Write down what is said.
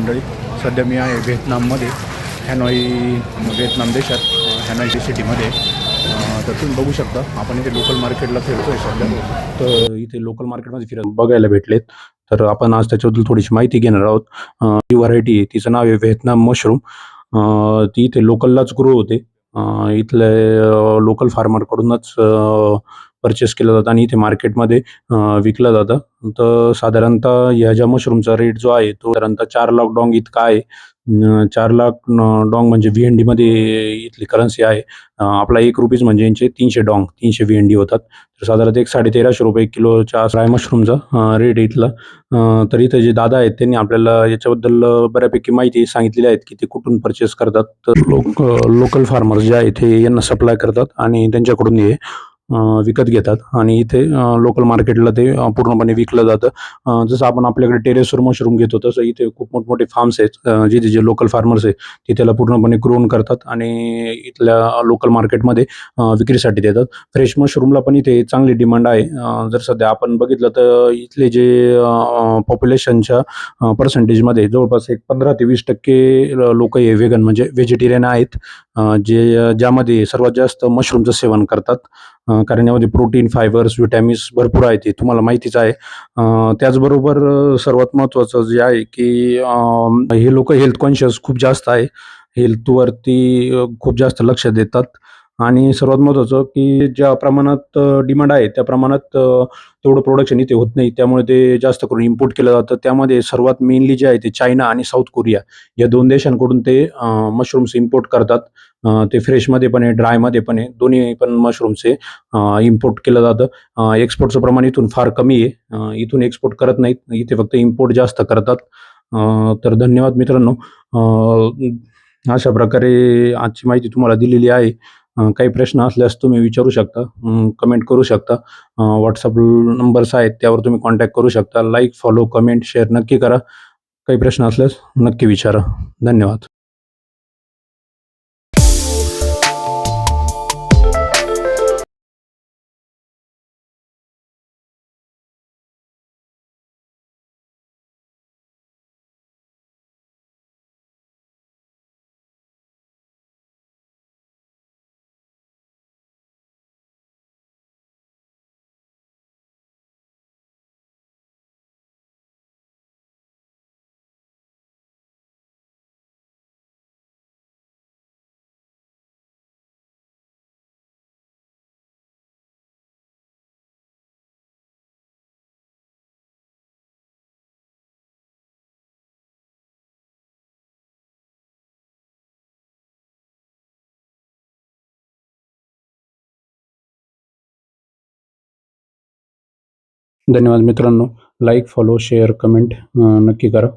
मंडळी. सध्या मी आहे व्हिएतनाममध्ये, हॅनॉई व्हिएतनाम देशात, हॅनॉई सिटीमध्ये. तर तुम्ही बघू शकता, आपण इथे लोकल मार्केटला फिरतोय सध्या. तर इथे लोकल मार्केटमध्ये बघायला भेटलेत. तर आपण आज त्याच्याबद्दल थोडीशी माहिती घेणार आहोत. ही व्हरायटी आहे, तिचं नाव आहे व्हिएतनाम मशरूम. ती इथे लोकललाच ग्रो होते. इथले लोकल फार्मरकडूनच परचेस केलं जातं आणि इथे मार्केटमध्ये विकलं जातं. तर साधारणतः ह्या ज्या मशरूमचा रेट जो आहे तो साधारणतः 4 लाख डॉंग इतका आहे. 4 लाख डॉंग म्हणजे VNDमध्ये इथली करन्सी आहे. आपला ₹1 म्हणजे यांचे 300 डॉंग, 300 VND होतात. तर साधारणतः एक ₹1350 किलोच्या फ्राय मशरूमचा रेट आहे इथला. तर इथे जे दादा आहेत त्यांनी आपल्याला याच्याबद्दल बऱ्यापैकी माहिती सांगितलेली आहेत की ते कुठून परचेस करतात. तर लोकल फार्मर्स जे आहेत ते यांना सप्लाय करतात आणि त्यांच्याकडून हे विकत घेतात आणि इथे लोकल मार्केटला ते पूर्णपणे विकलं जातं. जसं आपण आपल्याकडे टेरेसवर मशरूम घेतो तसं इथे खूप मोठमोठे फार्म्स आहेत. जिथे जे लोकल फार्मर्स आहेत ते त्याला पूर्णपणे ग्रोन करतात आणि इथल्या लोकल मार्केटमध्ये विक्रीसाठी देतात. फ्रेश मशरूमला पण इथे चांगली डिमांड आहे. जर सध्या आपण बघितलं तर इथले जे पॉप्युलेशनच्या पर्सेंटेजमध्ये जवळपास एक 15 ते 20% लोक हे वेगन म्हणजे व्हेजिटेरियन आहेत. ज्यामध्ये सर्वात जास्त मशरूमचं सेवन करतात. कारण यामध्ये प्रोटीन, फायबर्स, व्हिटॅमिन्स भरपूर आहेत, ते तुम्हाला माहितीच आहे. त्याचबरोबर सर्वात महत्त्वाचं जे आहे की हे लोक हेल्थ कॉन्शियस खूप जास्त आहे. हेल्थवरती खूप जास्त लक्ष देतात आणि सर्वात महत्त्वाचं की ज्या प्रमाणात डिमांड आहे त्या प्रमाणात तेवढं प्रोडक्शन इथे होत नाही. त्यामुळे ते जास्त करून इम्पोर्ट केलं जातं. त्यामध्ये सर्वात मेनली जे आहे ते चायना आणि साऊथ कोरिया या 2 देशांकडून ते मशरूम्स इम्पोर्ट करतात. ते फ्रेशमध्ये पण आहे, ड्रायमध्ये पण आहे. दोन्ही पण मशरूम्स इम्पोर्ट केलं जातं. एक्सपोर्टचं प्रमाण इथून फार कमी आहे. इथून एक्सपोर्ट करत नाहीत. इथे फक्त इम्पोर्ट जास्त करतात. तर धन्यवाद मित्रांनो. अशा प्रकारे आजची माहिती तुम्हाला दिलेली आहे. काही प्रश्न असल्यास तुम्ही विचारू शकता, कमेंट करू शकता. WhatsApp नंबर्स आहेत त्यावर तुम्ही कॉन्टॅक्ट करू शकता. लाईक, फॉलो, कमेंट, शेअर नक्की करा. काही प्रश्न असल्यास नक्की विचारा. धन्यवाद. धन्यवाद मित्रांनो. लाईक, फॉलो, शेअर, कमेंट नक्की करा.